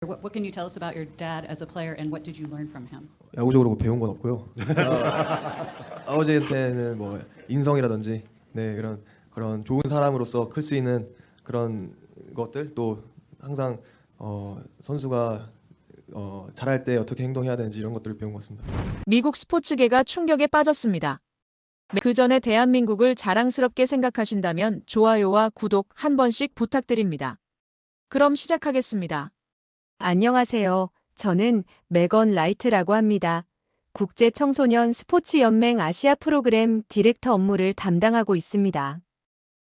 What can you tell us about your dad as a player and what did you learn from him? 야구적으로 뭐 배운 건 없고요. 아버지한테는 뭐 인성이라든지 그런 좋은 사람으로서 클 수 있는 그런 것들, 또 항상 선수가 잘할 때 어떻게 행동해야 되는지 이런 것들을 배운 것 같습니다. 미국 스포츠계가 충격에 빠졌습니다. 그 전에 대한민국을 자랑스럽게 생각하신다면 좋아요와 구독 한 번씩 부탁드립니다. 그럼 시작하겠습니다. 안녕하세요. 저는 메건 라이트라고 합니다. 국제청소년 스포츠연맹 아시아 프로그램 디렉터 업무를 담당하고 있습니다.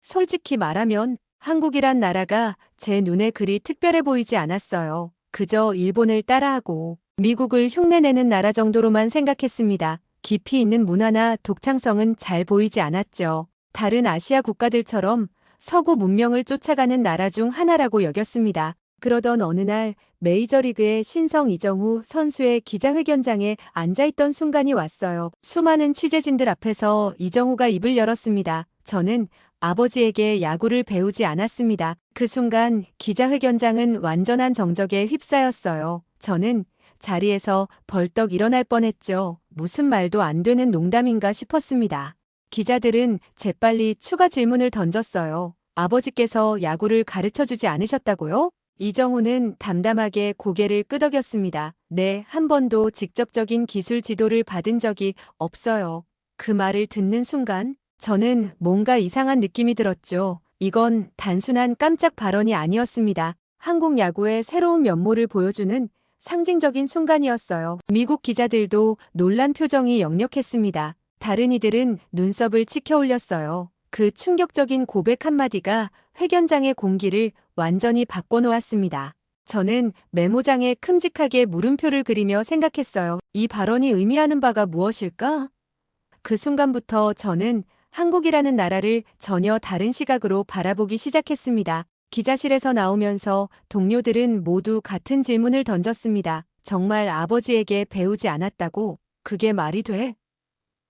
솔직히 말하면 한국이란 나라가 제 눈에 그리 특별해 보이지 않았어요. 그저 일본을 따라하고 미국을 흉내내는 나라 정도로만 생각했습니다. 깊이 있는 문화나 독창성은 잘 보이지 않았죠. 다른 아시아 국가들처럼 서구 문명을 쫓아가는 나라 중 하나라고 여겼습니다. 그러던 어느 날 메이저리그의 신성 이정후 선수의 기자회견장에 앉아있던 순간이 왔어요. 수많은 취재진들 앞에서 이정후가 입을 열었습니다. 저는 아버지에게 야구를 배우지 않았습니다. 그 순간 기자회견장은 완전한 정적에 휩싸였어요. 저는 자리에서 벌떡 일어날 뻔했죠. 무슨 말도 안 되는 농담인가 싶었습니다. 기자들은 재빨리 추가 질문을 던졌어요. 아버지께서 야구를 가르쳐주지 않으셨다고요? 이정후는 담담하게 고개를 끄덕였습니다. 네, 한 번도 직접적인 기술 지도를 받은 적이 없어요. 그 말을 듣는 순간 저는 뭔가 이상한 느낌이 들었죠. 이건 단순한 깜짝 발언이 아니었습니다. 한국 야구의 새로운 면모를 보여주는 상징적인 순간이었어요. 미국 기자들도 놀란 표정이 역력했습니다. 다른 이들은 눈썹을 치켜 올렸어요. 그 충격적인 고백 한마디가 회견장의 공기를 완전히 바꿔놓았습니다. 저는 메모장에 큼직하게 물음표를 그리며 생각했어요. 이 발언이 의미하는 바가 무엇일까? 그 순간부터 저는 한국이라는 나라를 전혀 다른 시각으로 바라보기 시작했습니다. 기자실에서 나오면서 동료들은 모두 같은 질문을 던졌습니다. 정말 아버지에게 배우지 않았다고? 그게 말이 돼?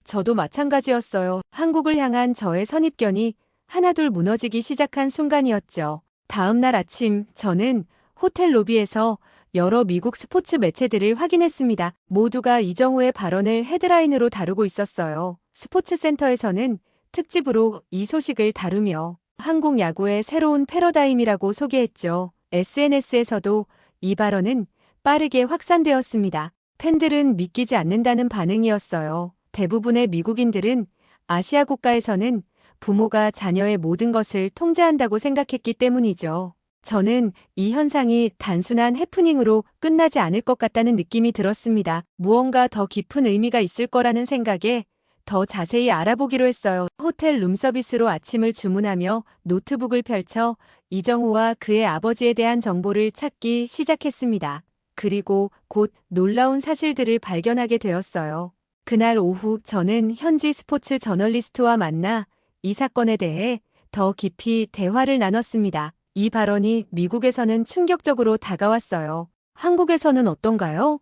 저도 마찬가지였어요. 한국을 향한 저의 선입견이 하나둘 무너지기 시작한 순간이었죠. 다음 날 아침 저는 호텔 로비에서 여러 미국 스포츠 매체들을 확인했습니다. 모두가 이정후의 발언을 헤드라인으로 다루고 있었어요. 스포츠 센터에서는 특집으로 이 소식을 다루며 한국 야구의 새로운 패러다임이라고 소개했죠. SNS에서도 이 발언은 빠르게 확산되었습니다. 팬들은 믿기지 않는다는 반응이었어요. 대부분의 미국인들은 아시아 국가에서는 부모가 자녀의 모든 것을 통제한다고 생각했기 때문이죠. 저는 이 현상이 단순한 해프닝으로 끝나지 않을 것 같다는 느낌이 들었습니다. 무언가 더 깊은 의미가 있을 거라는 생각에 더 자세히 알아보기로 했어요. 호텔 룸서비스로 아침을 주문하며 노트북을 펼쳐 이정후와 그의 아버지에 대한 정보를 찾기 시작했습니다. 그리고 곧 놀라운 사실들을 발견하게 되었어요. 그날 오후 저는 현지 스포츠 저널리스트와 만나 이 사건에 대해 더 깊이 대화를 나눴습니다. 이 발언이 미국에서는 충격적으로 다가왔어요. 한국에서는 어떤가요?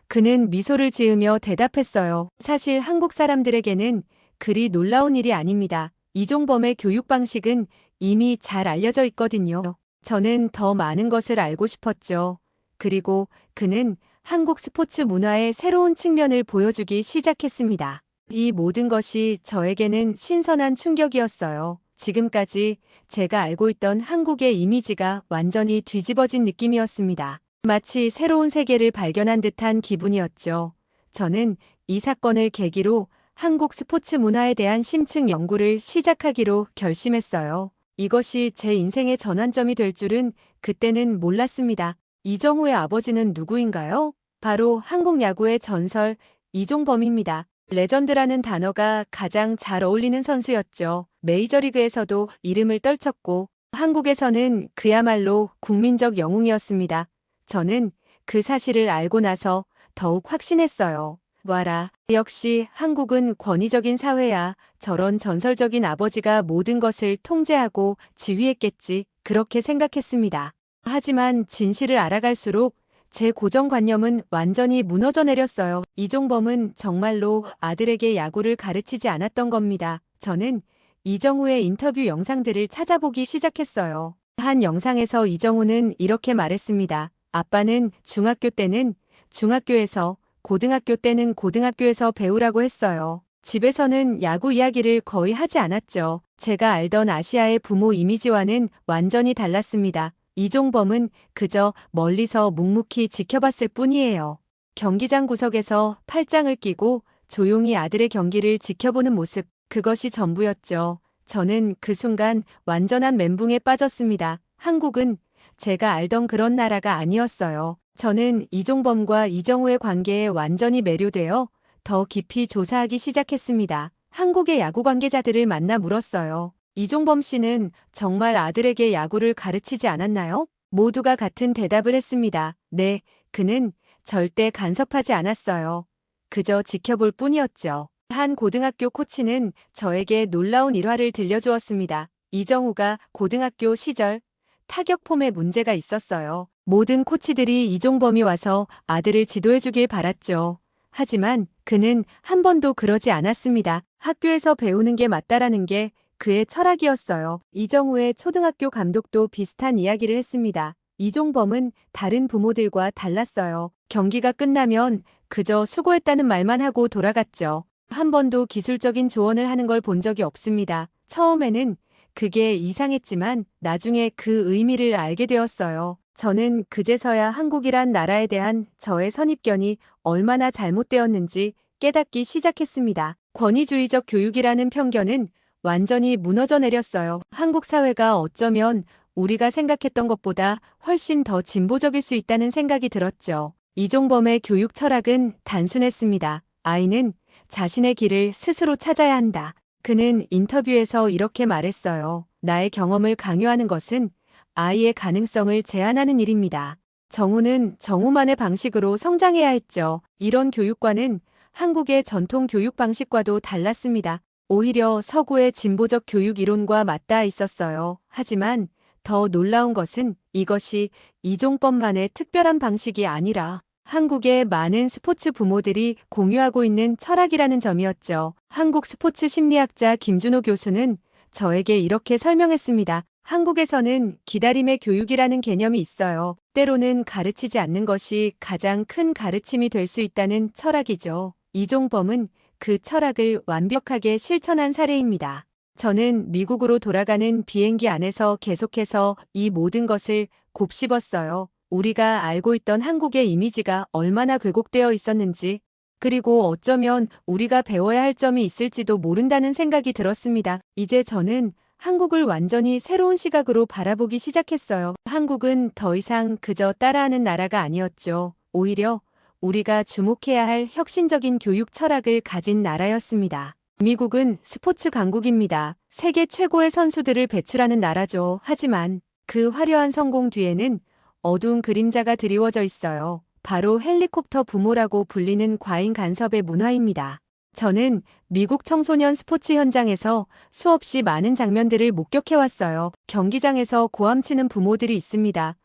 그는 미소를 지으며 대답했어요. 사실 한국 사람들에게는 그리 놀라운 일이 아닙니다. 이종범의 교육 방식은 이미 잘 알려져 있거든요. 저는 더 많은 것을 알고 싶었죠. 그리고 그는 한국 스포츠 문화의 새로운 측면을 보여주기 시작했습니다. 이 모든 것이 저에게는 신선한 충격이었어요. 지금까지 제가 알고 있던 한국의 이미지가 완전히 뒤집어진 느낌이었습니다. 마치 새로운 세계를 발견한 듯한 기분이었죠. 저는 이 사건을 계기로 한국 스포츠 문화에 대한 심층 연구를 시작하기로 결심했어요. 이것이 제 인생의 전환점이 될 줄은 그때는 몰랐습니다. 이정후의 아버지는 누구인가요? 바로 한국 야구의 전설 이종범입니다. 레전드라는 단어가 가장 잘 어울리는 선수였죠. 메이저리그에서도 이름을 떨쳤고 한국에서는 그야말로 국민적 영웅이었습니다. 저는 그 사실을 알고 나서 더욱 확신했어요. 와라, 역시 한국은 권위적인 사회야. 저런 전설적인 아버지가 모든 것을 통제하고 지휘했겠지. 그렇게 생각했습니다. 하지만 진실을 알아갈수록 제 고정관념은 완전히 무너져 내렸어요. 이종범은 정말로 아들에게 야구를 가르치지 않았던 겁니다. 저는 이정후의 인터뷰 영상들을 찾아보기 시작했어요. 한 영상에서 이정후는 이렇게 말했습니다. 아빠는 중학교 때는 중학교에서, 고등학교 때는 고등학교에서 배우라고 했어요. 집에서는 야구 이야기를 거의 하지 않았죠. 제가 알던 아시아의 부모 이미지와는 완전히 달랐습니다. 이종범은 그저 멀리서 묵묵히 지켜봤을 뿐이에요. 경기장 구석에서 팔짱을 끼고 조용히 아들의 경기를 지켜보는 모습, 그것이 전부였죠. 저는 그 순간 완전한 멘붕에 빠졌습니다. 한국은 제가 알던 그런 나라가 아니었어요. 저는 이종범과 이정우의 관계에 완전히 매료되어 더 깊이 조사하기 시작했습니다. 한국의 야구 관계자들을 만나 물었어요. 이종범 씨는 정말 아들에게 야구를 가르치지 않았나요? 모두가 같은 대답을 했습니다. 네, 그는 절대 간섭하지 않았어요. 그저 지켜볼 뿐이었죠. 한 고등학교 코치는 저에게 놀라운 일화를 들려주었습니다. 이정우가 고등학교 시절 타격 폼에 문제가 있었어요. 모든 코치들이 이종범이 와서 아들을 지도해주길 바랐죠. 하지만 그는 한 번도 그러지 않았습니다. 학교에서 배우는 게 맞다라는 게 그의 철학이었어요. 이정우의 초등학교 감독도 비슷한 이야기를 했습니다. 이종범은 다른 부모들과 달랐어요. 경기가 끝나면 그저 수고했다는 말만 하고 돌아갔죠. 한 번도 기술적인 조언을 하는 걸 본 적이 없습니다. 처음에는 그게 이상했지만 나중에 그 의미를 알게 되었어요. 저는 그제서야 한국이란 나라에 대한 저의 선입견이 얼마나 잘못되었는지 깨닫기 시작했습니다. 권위주의적 교육이라는 편견은 완전히 무너져 내렸어요. 한국 사회가 어쩌면 우리가 생각했던 것보다 훨씬 더 진보적일 수 있다는 생각이 들었죠. 이종범의 교육 철학은 단순했습니다. 아이는 자신의 길을 스스로 찾아야 한다. 그는 인터뷰에서 이렇게 말했어요. 나의 경험을 강요하는 것은 아이의 가능성을 제한하는 일입니다. 정우는 정우만의 방식으로 성장해야 했죠. 이런 교육과는 한국의 전통 교육 방식과도 달랐습니다. 오히려 서구의 진보적 교육 이론과 맞닿아 있었어요. 하지만 더 놀라운 것은 이것이 이종범만의 특별한 방식이 아니라 한국의 많은 스포츠 부모들이 공유하고 있는 철학이라는 점이었죠. 한국 스포츠 심리학자 김준호 교수는 저에게 이렇게 설명했습니다. 한국에서는 기다림의 교육이라는 개념이 있어요. 때로는 가르치지 않는 것이 가장 큰 가르침이 될 수 있다는 철학이죠. 이종범은 그 철학을 완벽하게 실천한 사례입니다. 저는 미국으로 돌아가는 비행기 안에서 계속해서 이 모든 것을 곱씹었어요. 우리가 알고 있던 한국의 이미지가 얼마나 왜곡되어 있었는지, 그리고 어쩌면 우리가 배워야 할 점이 있을지도 모른다는 생각이 들었습니다. 이제 저는 한국을 완전히 새로운 시각으로 바라보기 시작했어요. 한국은 더 이상 그저 따라하는 나라가 아니었죠. 오히려 우리가 주목해야 할 혁신적인 교육 철학을 가진 나라였습니다. 미국은 스포츠 강국입니다. 세계 최고의 선수들을 배출하는 나라죠. 하지만 그 화려한 성공 뒤에는 어두운 그림자가 드리워져 있어요. 바로 헬리콥터 부모라고 불리는 과잉 간섭의 문화입니다. 저는 미국 청소년 스포츠 현장에서 수없이 많은 장면들을 목격해왔어요. 경기장에서 고함치는 부모들이 있습니다.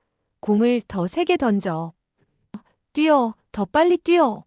공을 더 세게 던져. 뛰어, 더 빨리 뛰어.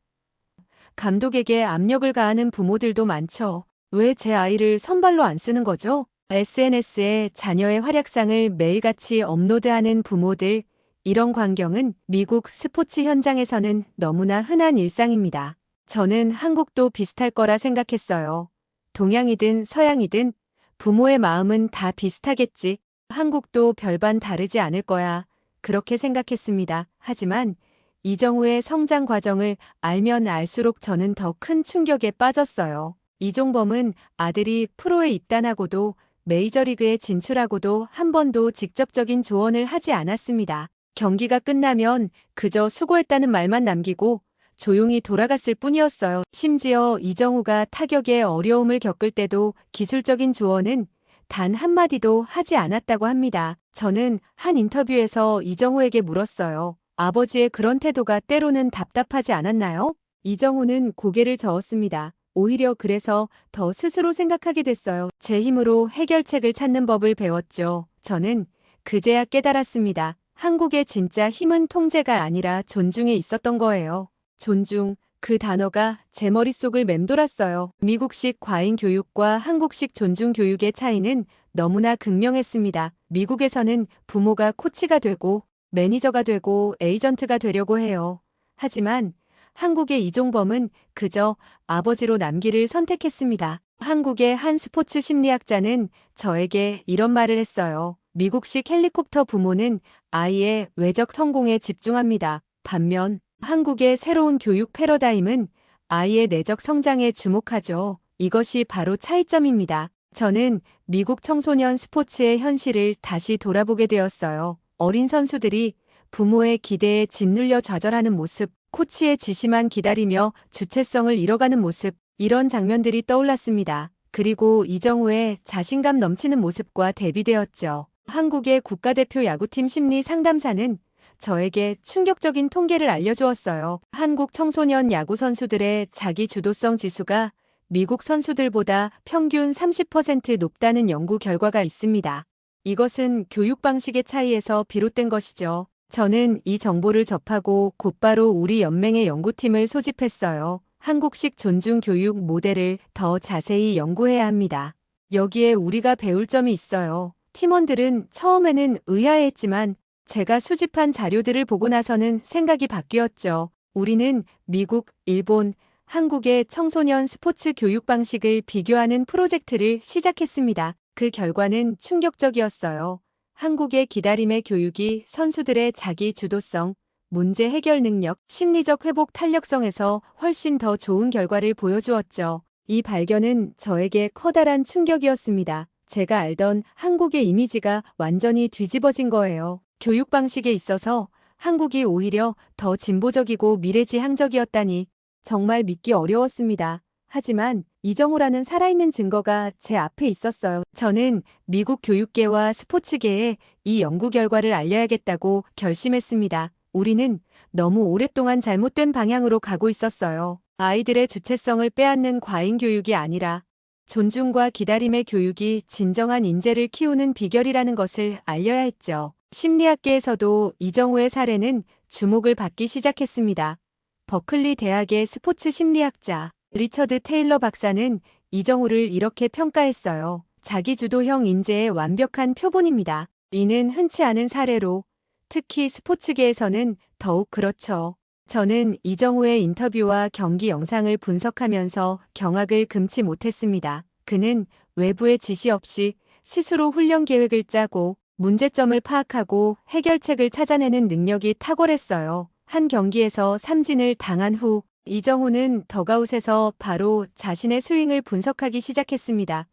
감독에게 압력을 가하는 부모들도 많죠. 왜 제 아이를 선발로 안 쓰는 거죠? SNS에 자녀의 활약상을 매일같이 업로드하는 부모들, 이런 광경은 미국 스포츠 현장에서는 너무나 흔한 일상입니다. 저는 한국도 비슷할 거라 생각했어요. 동양이든 서양이든 부모의 마음은 다 비슷하겠지. 한국도 별반 다르지 않을 거야. 그렇게 생각했습니다. 하지만 이정우의 성장 과정을 알면 알수록 저는 더 큰 충격에 빠졌어요. 이종범은 아들이 프로에 입단하고도 메이저리그에 진출하고도 한 번도 직접적인 조언을 하지 않았습니다. 경기가 끝나면 그저 수고했다는 말만 남기고 조용히 돌아갔을 뿐이었어요. 심지어 이정우가 타격에 어려움을 겪을 때도 기술적인 조언은 단 한마디도 하지 않았다고 합니다. 저는 한 인터뷰에서 이정우에게 물었어요. 아버지의 그런 태도가 때로는 답답하지 않았나요? 이정우는 고개를 저었습니다. 오히려 그래서 더 스스로 생각하게 됐어요. 제 힘으로 해결책을 찾는 법을 배웠죠. 저는 그제야 깨달았습니다. 한국의 진짜 힘은 통제가 아니라 존중에 있었던 거예요. 존중, 그 단어가 제 머릿속을 맴돌았어요. 미국식 과잉 교육과 한국식 존중 교육의 차이는 너무나 극명했습니다. 미국에서는 부모가 코치가 되고 매니저가 되고 에이전트가 되려고 해요. 하지만 한국의 이종범은 그저 아버지로 남기를 선택했습니다. 한국의 한 스포츠 심리학자는 저에게 이런 말을 했어요. 미국식 헬리콥터 부모는 아이의 외적 성공에 집중합니다. 반면 한국의 새로운 교육 패러다임은 아이의 내적 성장에 주목하죠. 이것이 바로 차이점입니다. 저는 미국 청소년 스포츠의 현실을 다시 돌아보게 되었어요. 어린 선수들이 부모의 기대에 짓눌려 좌절하는 모습, 코치의 지시만 기다리며 주체성을 잃어가는 모습, 이런 장면들이 떠올랐습니다. 그리고 이정우의 자신감 넘치는 모습과 대비되었죠. 한국의 국가대표 야구팀 심리 상담사는 저에게 충격적인 통계를 알려주었어요. 한국 청소년 야구 선수들의 자기 주도성 지수가 미국 선수들보다 평균 30% 높다는 연구 결과가 있습니다. 이것은 교육 방식의 차이에서 비롯된 것이죠. 저는 이 정보를 접하고 곧바로 우리 연맹의 연구팀을 소집했어요. 한국식 존중 교육 모델을 더 자세히 연구해야 합니다. 여기에 우리가 배울 점이 있어요. 팀원들은 처음에는 의아해했지만 제가 수집한 자료들을 보고 나서는 생각이 바뀌었죠. 우리는 미국, 일본, 한국의 청소년 스포츠 교육 방식을 비교하는 프로젝트를 시작했습니다. 그 결과는 충격적이었어요. 한국의 기다림의 교육이 선수들의 자기 주도성, 문제 해결 능력, 심리적 회복 탄력성에서 훨씬 더 좋은 결과를 보여주었죠. 이 발견은 저에게 커다란 충격이었습니다. 제가 알던 한국의 이미지가 완전히 뒤집어진 거예요. 교육 방식에 있어서 한국이 오히려 더 진보적이고 미래지향적이었다니 정말 믿기 어려웠습니다. 하지만 이정우라는 살아있는 증거가 제 앞에 있었어요. 저는 미국 교육계와 스포츠계에 이 연구 결과를 알려야겠다고 결심했습니다. 우리는 너무 오랫동안 잘못된 방향으로 가고 있었어요. 아이들의 주체성을 빼앗는 과잉 교육이 아니라 존중과 기다림의 교육이 진정한 인재를 키우는 비결이라는 것을 알려야 했죠. 심리학계에서도 이정우의 사례는 주목을 받기 시작했습니다. 버클리 대학의 스포츠 심리학자 리처드 테일러 박사는 이정우를 이렇게 평가했어요. 자기주도형 인재의 완벽한 표본입니다. 이는 흔치 않은 사례로 특히 스포츠계에서는 더욱 그렇죠. 저는 이정우의 인터뷰와 경기 영상을 분석하면서 경악을 금치 못했습니다. 그는 외부의 지시 없이 스스로 훈련 계획을 짜고 문제점을 파악하고 해결책을 찾아내는 능력이 탁월했어요. 한 경기에서 삼진을 당한 후 이정우는 더가웃에서 바로 자신의 스윙을 분석하기 시작했습니다.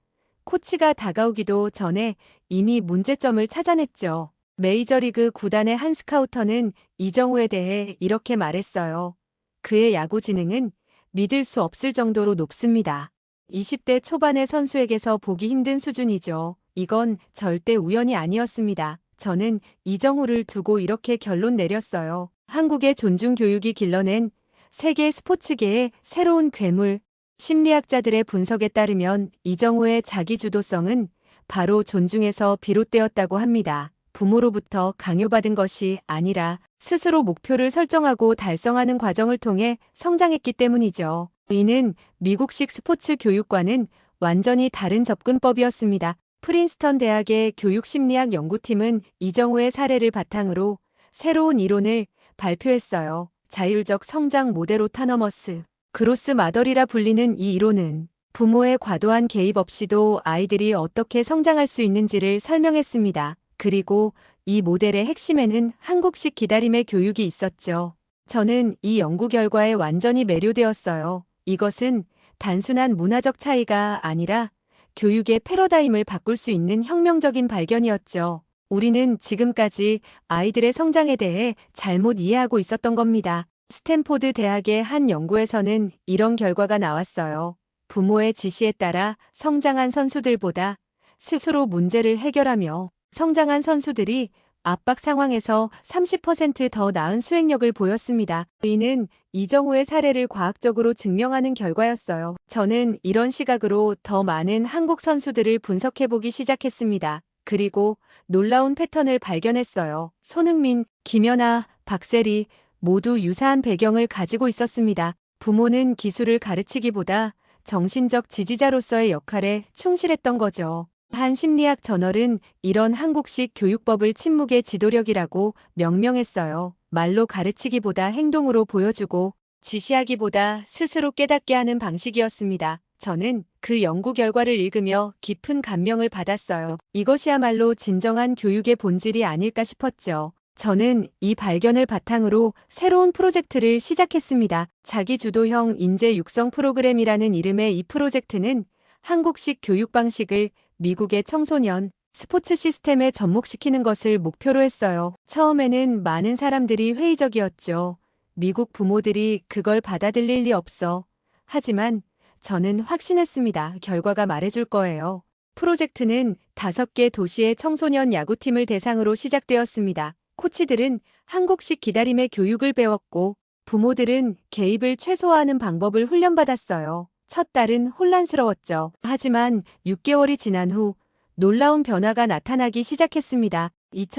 코치가 다가오기도 전에 이미 문제점을 찾아냈죠. 메이저리그 구단의 한 스카우터는 이정우에 대해 이렇게 말했어요. 그의 야구 지능은 믿을 수 없을 정도로 높습니다. 20대 초반의 선수에게서 보기 힘든 수준이죠. 이건 절대 우연이 아니었습니다. 저는 이정우를 두고 이렇게 결론 내렸어요. 한국의 존중 교육이 길러낸 세계 스포츠계의 새로운 괴물. 심리학자들의 분석에 따르면 이정우의 자기주도성은 바로 존중에서 비롯되었다고 합니다. 부모로부터 강요받은 것이 아니라 스스로 목표를 설정하고 달성하는 과정을 통해 성장했기 때문이죠. 이는 미국식 스포츠 교육과는 완전히 다른 접근법이었습니다. 프린스턴 대학의 교육심리학 연구팀은 이정우의 사례를 바탕으로 새로운 이론을 발표했어요. 자율적 성장 모델 오타너머스 그로스 마더리라 불리는 이 이론은 부모의 과도한 개입 없이도 아이들이 어떻게 성장할 수 있는지를 설명했습니다. 그리고 이 모델의 핵심에는 한국식 기다림의 교육이 있었죠. 저는 이 연구 결과에 완전히 매료되었어요. 이것은 단순한 문화적 차이가 아니라 교육의 패러다임을 바꿀 수 있는 혁명적인 발견이었죠. 우리는 지금까지 아이들의 성장에 대해 잘못 이해하고 있었던 겁니다. 스탠포드 대학의 한 연구에서는 이런 결과가 나왔어요. 부모의 지시에 따라 성장한 선수들보다 스스로 문제를 해결하며 성장한 선수들이 압박 상황에서 30% 더 나은 수행력을 보였습니다. 이는 이정우의 사례를 과학적으로 증명하는 결과였어요. 저는 이런 시각으로 더 많은 한국 선수들을 분석해보기 시작했습니다. 그리고 놀라운 패턴을 발견했어요. 손흥민, 김연아, 박세리 모두 유사한 배경을 가지고 있었습니다. 부모는 기술을 가르치기보다 정신적 지지자로서의 역할에 충실했던 거죠. 한 심리학 저널은 이런 한국식 교육법을 침묵의 지도력이라고 명명했어요. 말로 가르치기보다 행동으로 보여주고 지시하기보다 스스로 깨닫게 하는 방식이었습니다. 저는 그 연구 결과를 읽으며 깊은 감명을 받았어요. 이것이야말로 진정한 교육의 본질이 아닐까 싶었죠. 저는 이 발견을 바탕으로 새로운 프로젝트를 시작했습니다. 자기주도형 인재 육성 프로그램이라는 이름의 이 프로젝트는 한국식 교육 방식을 미국의 청소년 스포츠 시스템에 접목시키는 것을 목표로 했어요. 처음에는 많은 사람들이 회의적이었죠. 미국 부모들이 그걸 받아들일 리 없어. 하지만 저는 확신했습니다. 결과가 말해줄 거예요. 프로젝트는 5개 도시의 청소년 야구팀을 대상으로 시작되었습니다. 코치들은 한국식 기다림의 교육을 배웠고 부모들은 개입을 최소화하는 방법을 훈련받았어요. 첫 달은 혼란스러웠죠. 하지만 6개월이 지난 후 놀라운 변화가 나타나기 시작했습니다.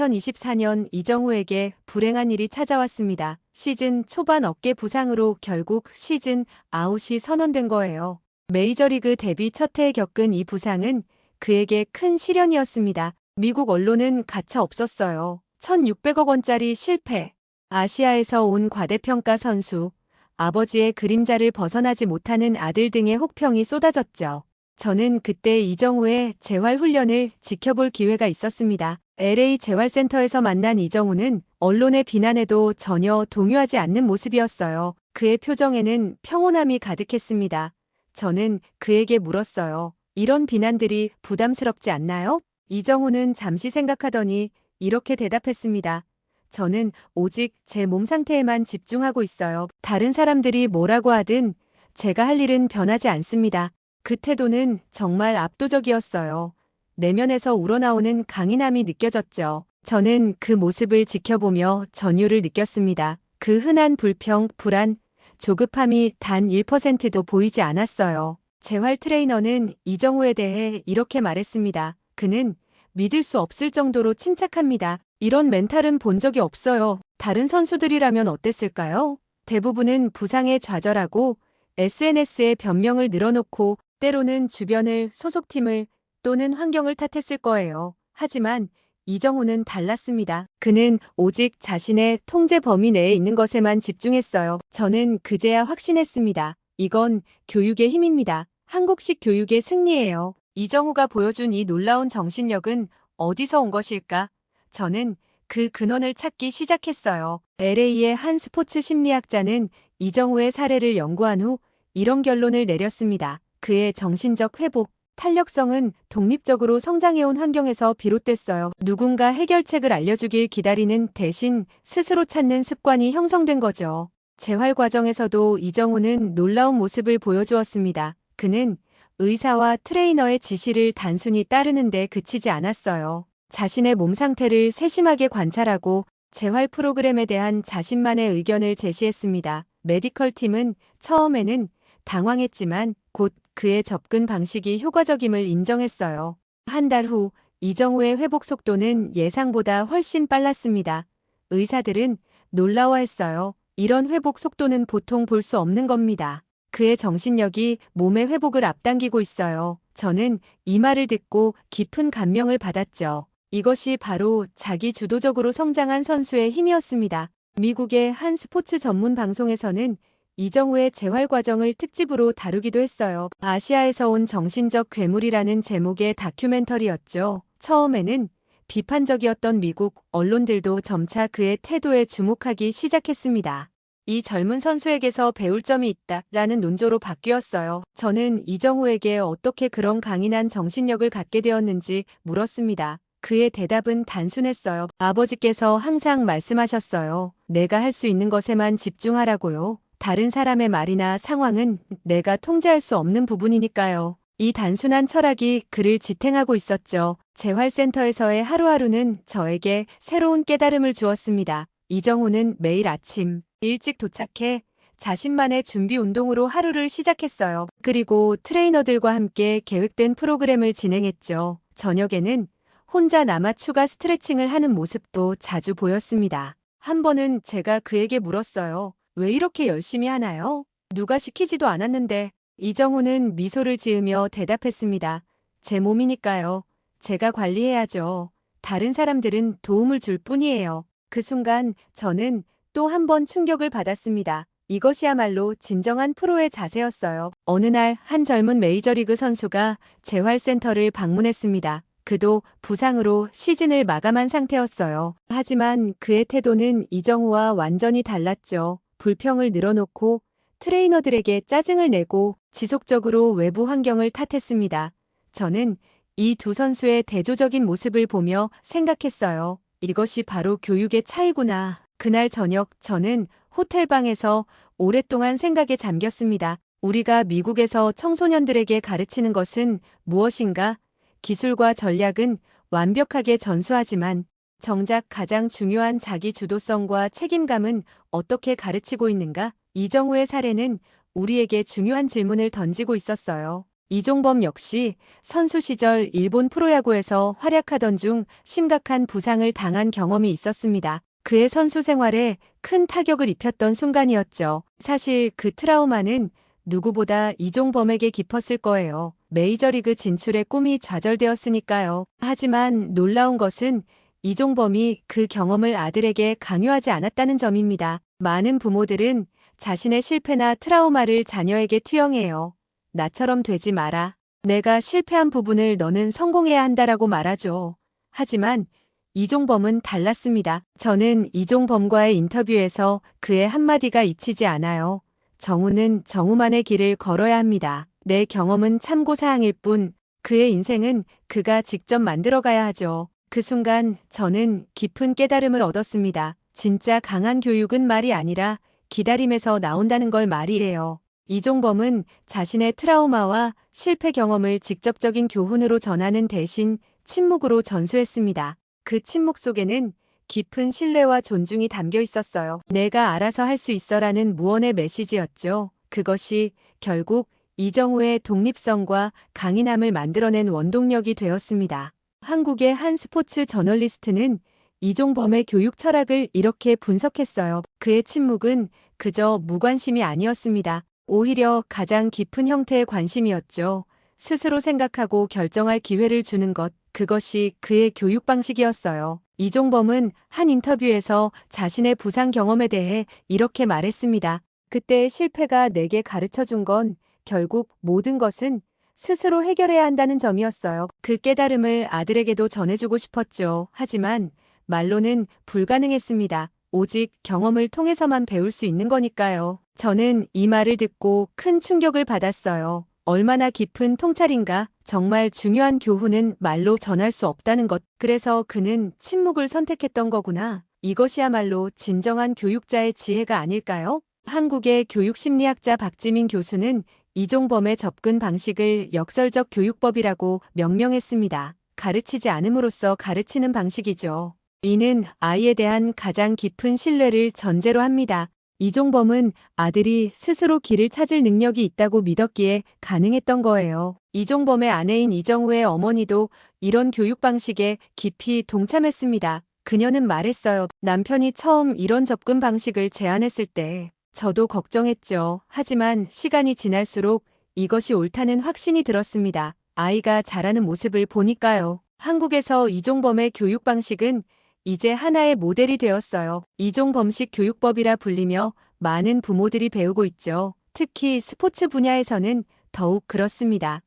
2024년 이정우에게 불행한 일이 찾아왔습니다. 시즌 초반 어깨 부상으로 결국 시즌 아웃이 선언된 거예요. 메이저리그 데뷔 첫 해에 겪은 이 부상은 그에게 큰 시련이었습니다. 미국 언론은 가차 없었어요. 1,600억 원짜리 실패. 아시아에서 온 과대평가 선수. 아버지의 그림자를 벗어나지 못하는 아들 등의 혹평이 쏟아졌죠. 저는 그때 이정우의 재활훈련을 지켜볼 기회가 있었습니다. LA 재활센터에서 만난 이정우는 언론의 비난에도 전혀 동요하지 않는 모습이었어요. 그의 표정에는 평온함이 가득했습니다. 저는 그에게 물었어요. 이런 비난들이 부담스럽지 않나요? 이정우는 잠시 생각하더니 이렇게 대답했습니다. 저는 오직 제 몸 상태에만 집중하고 있어요. 다른 사람들이 뭐라고 하든 제가 할 일은 변하지 않습니다. 그 태도는 정말 압도적이었어요. 내면에서 우러나오는 강인함이 느껴졌죠. 저는 그 모습을 지켜보며 전율을 느꼈습니다. 그 흔한 불평, 불안, 조급함이 단 1%도 보이지 않았어요. 재활 트레이너는 이정우에 대해 이렇게 말했습니다. 그는 믿을 수 없을 정도로 침착합니다. 이런 멘탈은 본 적이 없어요. 다른 선수들이라면 어땠을까요? 대부분은 부상에 좌절하고 SNS에 변명을 늘어놓고 때로는 주변을, 소속팀을 또는 환경을 탓했을 거예요. 하지만 이정우는 달랐습니다. 그는 오직 자신의 통제 범위 내에 있는 것에만 집중했어요. 저는 그제야 확신했습니다. 이건 교육의 힘입니다. 한국식 교육의 승리예요. 이정우가 보여준 이 놀라운 정신력은 어디서 온 것일까? 저는 그 근원을 찾기 시작했어요. LA의 한 스포츠 심리학자는 이정우의 사례를 연구한 후 이런 결론을 내렸습니다. 그의 정신적 회복, 탄력성은 독립적으로 성장해온 환경에서 비롯됐어요. 누군가 해결책을 알려주길 기다리는 대신 스스로 찾는 습관이 형성된 거죠. 재활 과정에서도 이정우는 놀라운 모습을 보여주었습니다. 그는 의사와 트레이너의 지시를 단순히 따르는 데 그치지 않았어요. 자신의 몸 상태를 세심하게 관찰하고 재활 프로그램에 대한 자신만의 의견을 제시했습니다. 메디컬 팀은 처음에는 당황했지만 곧 그의 접근 방식이 효과적임을 인정했어요. 한 달 후 이정우의 회복 속도는 예상보다 훨씬 빨랐습니다. 의사들은 놀라워했어요. 이런 회복 속도는 보통 볼 수 없는 겁니다. 그의 정신력이 몸의 회복을 앞당기고 있어요. 저는 이 말을 듣고 깊은 감명을 받았죠. 이것이 바로 자기 주도적으로 성장한 선수의 힘이었습니다. 미국의 한 스포츠 전문 방송에서는 이정우의 재활 과정을 특집으로 다루기도 했어요. 아시아에서 온 정신적 괴물이라는 제목의 다큐멘터리였죠. 처음에는 비판적이었던 미국 언론들도 점차 그의 태도에 주목하기 시작했습니다. 이 젊은 선수에게서 배울 점이 있다라는 논조로 바뀌었어요. 저는 이정우에게 어떻게 그런 강인한 정신력을 갖게 되었는지 물었습니다. 그의 대답은 단순했어요. 아버지께서 항상 말씀하셨어요. 내가 할 수 있는 것에만 집중하라고요. 다른 사람의 말이나 상황은 내가 통제할 수 없는 부분이니까요. 이 단순한 철학이 그를 지탱하고 있었죠. 재활센터에서의 하루하루는 저에게 새로운 깨달음을 주었습니다. 이정우는 매일 아침 일찍 도착해 자신만의 준비 운동으로 하루를 시작했어요. 그리고 트레이너들과 함께 계획된 프로그램을 진행했죠. 저녁에는 혼자 남아 추가 스트레칭을 하는 모습도 자주 보였습니다. 한 번은 제가 그에게 물었어요. 왜 이렇게 열심히 하나요? 누가 시키지도 않았는데. 이정우는 미소를 지으며 대답했습니다. 제 몸이니까요. 제가 관리해야죠. 다른 사람들은 도움을 줄 뿐이에요. 그 순간 저는 또 한 번 충격을 받았습니다. 이것이야말로 진정한 프로의 자세였어요. 어느 날 한 젊은 메이저리그 선수가 재활센터를 방문했습니다. 그도 부상으로 시즌을 마감한 상태였어요. 하지만 그의 태도는 이정우와 완전히 달랐죠. 불평을 늘어놓고 트레이너들에게 짜증을 내고 지속적으로 외부 환경을 탓했습니다. 저는 이 두 선수의 대조적인 모습을 보며 생각했어요. 이것이 바로 교육의 차이구나. 그날 저녁 저는 호텔방에서 오랫동안 생각에 잠겼습니다. 우리가 미국에서 청소년들에게 가르치는 것은 무엇인가? 기술과 전략은 완벽하게 전수하지만 정작 가장 중요한 자기 주도성과 책임감은 어떻게 가르치고 있는가? 이정우의 사례는 우리에게 중요한 질문을 던지고 있었어요. 이종범 역시 선수 시절 일본 프로야구에서 활약하던 중 심각한 부상을 당한 경험이 있었습니다. 그의 선수 생활에 큰 타격을 입혔던 순간이었죠. 사실 그 트라우마는 누구보다 이종범에게 깊었을 거예요. 메이저리그 진출의 꿈이 좌절되었으니까요. 하지만 놀라운 것은 이종범이 그 경험을 아들에게 강요하지 않았다는 점입니다. 많은 부모들은 자신의 실패나 트라우마를 자녀에게 투영해요. 나처럼 되지 마라. 내가 실패한 부분을 너는 성공해야 한다라고 말하죠. 하지만 이종범은 달랐습니다. 저는 이종범과의 인터뷰에서 그의 한마디가 잊히지 않아요. 정우는 정우만의 길을 걸어야 합니다. 내 경험은 참고사항일 뿐 그의 인생은 그가 직접 만들어가야 하죠. 그 순간 저는 깊은 깨달음을 얻었습니다. 진짜 강한 교육은 말이 아니라 기다림에서 나온다는 걸 말이에요. 이종범은 자신의 트라우마와 실패 경험을 직접적인 교훈으로 전하는 대신 침묵으로 전수했습니다. 그 침묵 속에는 깊은 신뢰와 존중이 담겨 있었어요. 내가 알아서 할 수 있어라는 무언의 메시지였죠. 그것이 결국 이정우의 독립성과 강인함을 만들어낸 원동력이 되었습니다. 한국의 한 스포츠 저널리스트는 이종범의 교육 철학을 이렇게 분석했어요. 그의 침묵은 그저 무관심이 아니었습니다. 오히려 가장 깊은 형태의 관심이었죠. 스스로 생각하고 결정할 기회를 주는 것, 그것이 그의 교육 방식이었어요. 이종범은 한 인터뷰에서 자신의 부상 경험에 대해 이렇게 말했습니다. 그때의 실패가 내게 가르쳐준 건 결국 모든 것은 스스로 해결해야 한다는 점이었어요. 그 깨달음을 아들에게도 전해주고 싶었죠. 하지만 말로는 불가능했습니다. 오직 경험을 통해서만 배울 수 있는 거니까요. 저는 이 말을 듣고 큰 충격을 받았어요. 얼마나 깊은 통찰인가. 정말 중요한 교훈은 말로 전할 수 없다는 것. 그래서 그는 침묵을 선택했던 거구나. 이것이야말로 진정한 교육자의 지혜가 아닐까요? 한국의 교육심리학자 박지민 교수는 이종범의 접근 방식을 역설적 교육법이라고 명명했습니다. 가르치지 않음으로써 가르치는 방식이죠. 이는 아이에 대한 가장 깊은 신뢰를 전제로 합니다. 이종범은 아들이 스스로 길을 찾을 능력이 있다고 믿었기에 가능했던 거예요. 이종범의 아내인 이정우의 어머니도 이런 교육 방식에 깊이 동참했습니다. 그녀는 말했어요. 남편이 처음 이런 접근 방식을 제안했을 때 저도 걱정했죠. 하지만 시간이 지날수록 이것이 옳다는 확신이 들었습니다. 아이가 자라는 모습을 보니까요. 한국에서 이종범의 교육 방식은 이제 하나의 모델이 되었어요. 이종범식 교육법이라 불리며 많은 부모들이 배우고 있죠. 특히 스포츠 분야에서는 더욱 그렇습니다.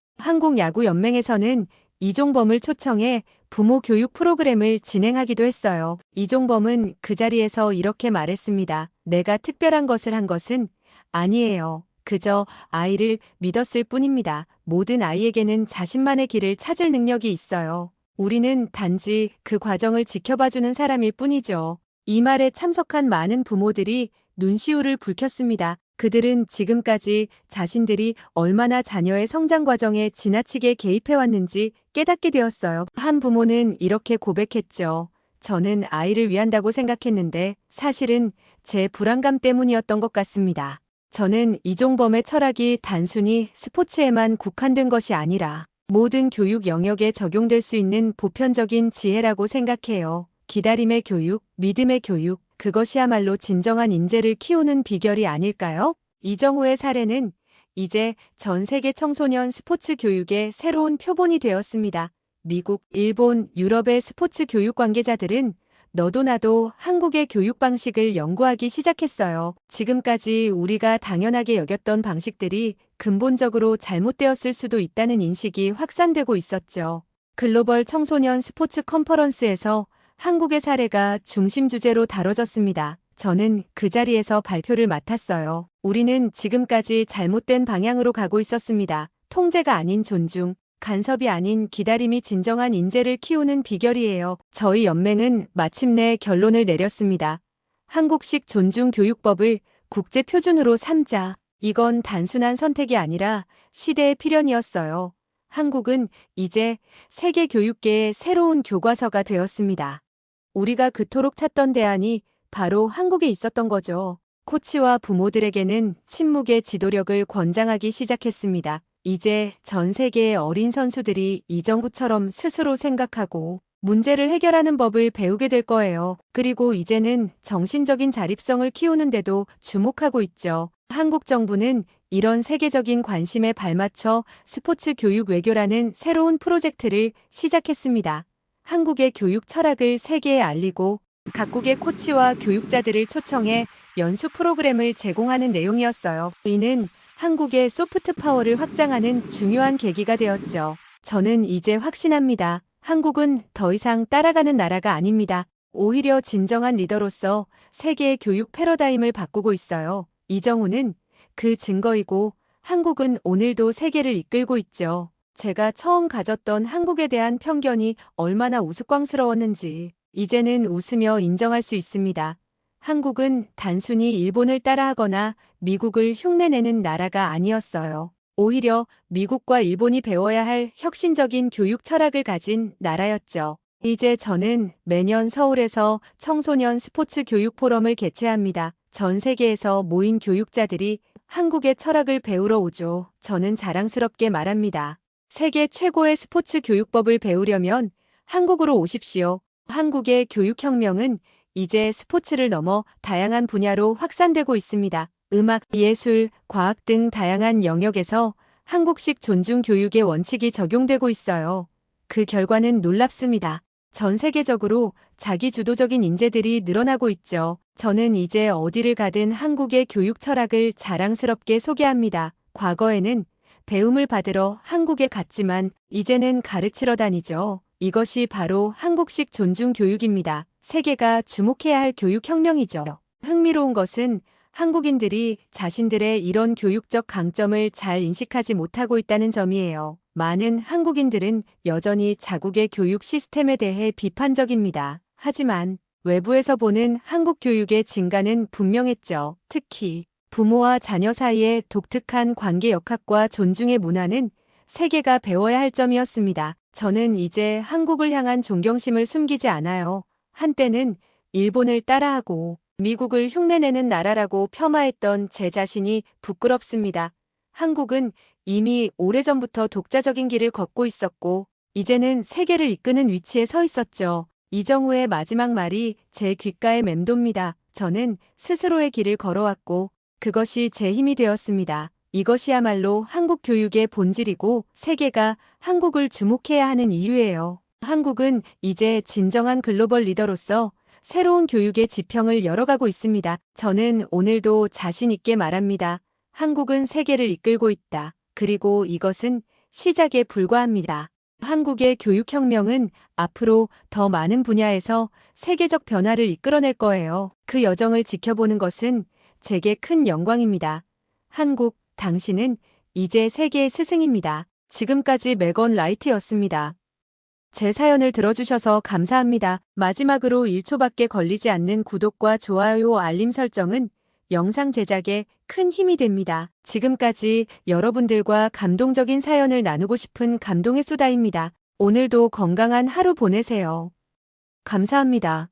한국야구연맹에서는 이종범을 초청해 부모 교육 프로그램을 진행하기도 했어요. 이종범은 그 자리에서 이렇게 말했습니다. 내가 특별한 것을 한 것은 아니에요. 그저 아이를 믿었을 뿐입니다. 모든 아이에게는 자신만의 길을 찾을 능력이 있어요. 우리는 단지 그 과정을 지켜봐주는 사람일 뿐이죠. 이 말에 참석한 많은 부모들이 눈시울을 붉혔습니다. 그들은 지금까지 자신들이 얼마나 자녀의 성장 과정에 지나치게 개입해왔는지 깨닫게 되었어요. 한 부모는 이렇게 고백했죠. 저는 아이를 위한다고 생각했는데 사실은 제 불안감 때문이었던 것 같습니다. 저는 이종범의 철학이 단순히 스포츠에만 국한된 것이 아니라 모든 교육 영역에 적용될 수 있는 보편적인 지혜라고 생각해요. 기다림의 교육, 믿음의 교육, 그것이야말로 진정한 인재를 키우는 비결이 아닐까요? 이정우의 사례는 이제 전 세계 청소년 스포츠 교육의 새로운 표본이 되었습니다. 미국, 일본, 유럽의 스포츠 교육 관계자들은 너도 나도 한국의 교육 방식을 연구하기 시작했어요. 지금까지 우리가 당연하게 여겼던 방식들이 근본적으로 잘못되었을 수도 있다는 인식이 확산되고 있었죠. 글로벌 청소년 스포츠 컨퍼런스에서 한국의 사례가 중심 주제로 다뤄졌습니다. 저는 그 자리에서 발표를 맡았어요. 우리는 지금까지 잘못된 방향으로 가고 있었습니다. 통제가 아닌 존중, 간섭이 아닌 기다림이 진정한 인재를 키우는 비결이에요. 저희 연맹은 마침내 결론을 내렸습니다. 한국식 존중교육법을 국제 표준으로 삼자. 이건 단순한 선택이 아니라 시대의 필연이었어요. 한국은 이제 세계 교육계의 새로운 교과서가 되었습니다. 우리가 그토록 찾던 대안이 바로 한국에 있었던 거죠. 코치와 부모들에게는 침묵의 지도력을 권장하기 시작했습니다. 이제 전 세계의 어린 선수들이 이전부처럼 스스로 생각하고 문제를 해결하는 법을 배우게 될 거예요. 그리고 이제는 정신적인 자립성을 키우는데도 주목하고 있죠. 한국 정부는 이런 세계적인 관심에 발맞춰 스포츠 교육 외교라는 새로운 프로젝트를 시작했습니다. 한국의 교육 철학을 세계에 알리고 각국의 코치와 교육자들을 초청해 연수 프로그램을 제공하는 내용이었어요. 이는 한국의 소프트 파워를 확장하는 중요한 계기가 되었죠. 저는 이제 확신합니다. 한국은 더 이상 따라가는 나라가 아닙니다. 오히려 진정한 리더로서 세계의 교육 패러다임을 바꾸고 있어요. 이정우는 그 증거이고 한국은 오늘도 세계를 이끌고 있죠. 제가 처음 가졌던 한국에 대한 편견이 얼마나 우스꽝스러웠는지 이제는 웃으며 인정할 수 있습니다. 한국은 단순히 일본을 따라하거나 미국을 흉내내는 나라가 아니었어요. 오히려 미국과 일본이 배워야 할 혁신적인 교육 철학을 가진 나라였죠. 이제 저는 매년 서울에서 청소년 스포츠 교육 포럼을 개최합니다. 전 세계에서 모인 교육자들이 한국의 철학을 배우러 오죠. 저는 자랑스럽게 말합니다. 세계 최고의 스포츠 교육법을 배우려면 한국으로 오십시오. 한국의 교육혁명은 이제 스포츠를 넘어 다양한 분야로 확산되고 있습니다. 음악, 예술, 과학 등 다양한 영역에서 한국식 존중 교육의 원칙이 적용되고 있어요. 그 결과는 놀랍습니다. 전 세계적으로 자기주도적인 인재들이 늘어나고 있죠. 저는 이제 어디를 가든 한국의 교육 철학을 자랑스럽게 소개합니다. 과거에는 배움을 받으러 한국에 갔지만 이제는 가르치러 다니죠. 이것이 바로 한국식 존중 교육입니다. 세계가 주목해야 할 교육혁명이죠. 흥미로운 것은 한국인들이 자신들의 이런 교육적 강점을 잘 인식하지 못하고 있다는 점이에요. 많은 한국인들은 여전히 자국의 교육 시스템에 대해 비판적입니다. 하지만 외부에서 보는 한국 교육의 진가는 분명했죠. 특히 부모와 자녀 사이의 독특한 관계 역학과 존중의 문화는 세계가 배워야 할 점이었습니다. 저는 이제 한국을 향한 존경심을 숨기지 않아요. 한때는 일본을 따라하고 미국을 흉내내는 나라라고 폄하했던 제 자신이 부끄럽습니다. 한국은 이미 오래전부터 독자적인 길을 걷고 있었고 이제는 세계를 이끄는 위치에 서 있었죠. 이정우의 마지막 말이 제 귓가에 맴돕니다. 저는 스스로의 길을 걸어왔고 그것이 제 힘이 되었습니다. 이것이야말로 한국 교육의 본질이고 세계가 한국을 주목해야 하는 이유예요. 한국은 이제 진정한 글로벌 리더로서 새로운 교육의 지평을 열어가고 있습니다. 저는 오늘도 자신 있게 말합니다. 한국은 세계를 이끌고 있다. 그리고 이것은 시작에 불과합니다. 한국의 교육혁명은 앞으로 더 많은 분야에서 세계적 변화를 이끌어낼 거예요. 그 여정을 지켜보는 것은 제게 큰 영광입니다. 한국, 당신은 이제 세계의 스승입니다. 지금까지 메건 라이트였습니다. 제 사연을 들어주셔서 감사합니다. 마지막으로 1초밖에 걸리지 않는 구독과 좋아요, 알림 설정은 영상 제작에 큰 힘이 됩니다. 지금까지 여러분들과 감동적인 사연을 나누고 싶은 감동의 수다입니다. 오늘도 건강한 하루 보내세요. 감사합니다.